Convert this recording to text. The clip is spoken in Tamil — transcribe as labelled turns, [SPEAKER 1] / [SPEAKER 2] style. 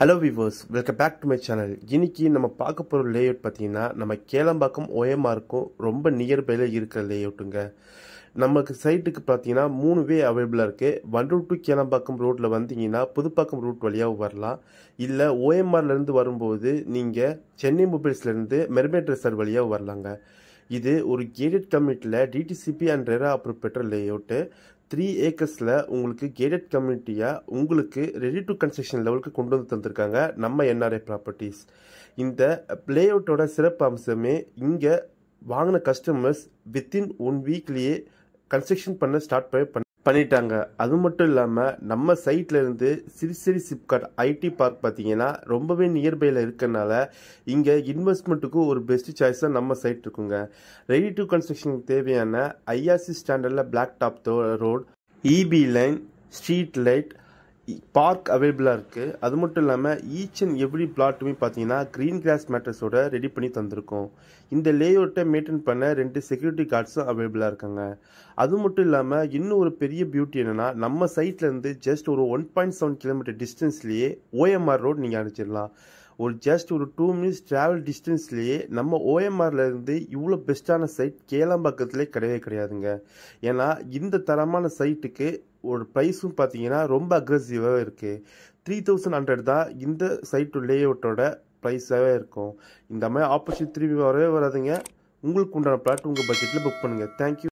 [SPEAKER 1] Hello viewers, welcome back to my channel. இன்னைக்கு நம்ம பார்க்க போகிற லேஅவுட் பார்த்தீங்கன்னா நம்ம கேளம்பாக்கம் ஓஎம்ஆருக்கும் ரொம்ப நியர்பையில் இருக்கிற லேஅவுட்டுங்க. நமக்கு சைட்டுக்கு பார்த்தீங்கன்னா 3 வே அவைலபிளாக இருக்குது. வண்டூர் டு கேளம்பாக்கம் ரோட்டில் வந்தீங்கன்னா புதுப்பாக்கம் ரூட் வழியாக வரலாம். இல்லை ஓஎம்ஆர்லேருந்து வரும்போது நீங்கள் சென்னை மொபைல்ஸ்லேருந்து மெர்மைட் ரெசார்ட் வழியாக வரலாங்க. இது ஒரு கேட்டட் கம்யூனிட்டியில் டிடிசிபி அண்ட் ரெரா அப்ரூவ் பெற்ற லேஅவுட்டு. 3 ஏக்கர்ஸில் உங்களுக்கு கேட்டட் கம்யூனிட்டியாக உங்களுக்கு ரெடி டு கன்ஸ்ட்ரக்ஷன் லெவலுக்கு கொண்டு வந்து தந்திருக்காங்க நம்ம என்ஆர்ஐ ப்ராப்பர்ட்டிஸ். இந்த லேஅவுட்டோட சிறப்பு அம்சமே இங்கே வாங்கின கஸ்டமர்ஸ் வித்தின் 1 வீக்லேயே கன்ஸ்ட்ரக்ஷன் பண்ண ஸ்டார்ட் பண்ணிட்டாங்க. அது மட்டும் இல்லாமல் நம்ம சைட்ல இருந்து சிறுசேரி சிப்காட் ஐடி பார்க் பார்த்தீங்கன்னா ரொம்பவே நியர்பையில் இருக்கனால இங்கே இன்வெஸ்ட்மெண்ட்டுக்கு ஒரு பெஸ்ட் சாய்ஸாக நம்ம சைட் இருக்குங்க. ரெடி டு கன்ஸ்ட்ரக்ஷனுக்கு தேவையான ஐஆர்சி ஸ்டாண்டர்டில் black top road, EB line, street light, park அவைலபிளாக இருக்குது. அது மட்டும் இல்லாமல் ஈச் அண்ட் எவ்ரி பிளாட்டுமே பார்த்தீங்கன்னா க்ரீன் கிராஸ் மேட்டர்ஸோட ரெடி பண்ணி தந்திருக்கோம். இந்த லேஅவுட்டை மெயின்டைன் பண்ண 2 செக்யூரிட்டி கார்ட்ஸும் அவைலபிளாக இருக்காங்க. அது மட்டும் இல்லாமல் இன்னும் ஒரு பெரிய பியூட்டி என்னென்னா நம்ம சைட்லேருந்து ஜஸ்ட் ஒரு 1.7 கிலோமீட்டர் டிஸ்டன்ஸ்லேயே ஓஎம்ஆர் ரோட் நீங்கள் அனுப்பிச்சிடலாம். ஜஸ்ட் ஒரு 2 மினிட்ஸ் ட்ராவல் டிஸ்டன்ஸ்லேயே நம்ம ஓஎம்ஆர்லேருந்து இவ்வளோ பெஸ்ட்டான சைட் கேளம்பாக்கத்திலே கிடையவே கிடையாதுங்க. ஏன்னா இந்த தரமான சைட்டுக்கு ஒரு ப்ரைஸும் பார்த்தீங்கன்னா ரொம்ப அக்ரெசிவாக இருக்குது. 3100 தான் இந்த சைட்டு லேஅவுட்டோட ப்ரைஸாகவே இருக்கும். இந்த மாதிரி ஆப்பர்ச்சுனிட்டி திரும்பி வரவே வராதுங்க. உங்களுக்கு உண்டான பிளாட் உங்கள் பட்ஜெட்டில் புக் பண்ணுங்கள். தேங்க்யூ.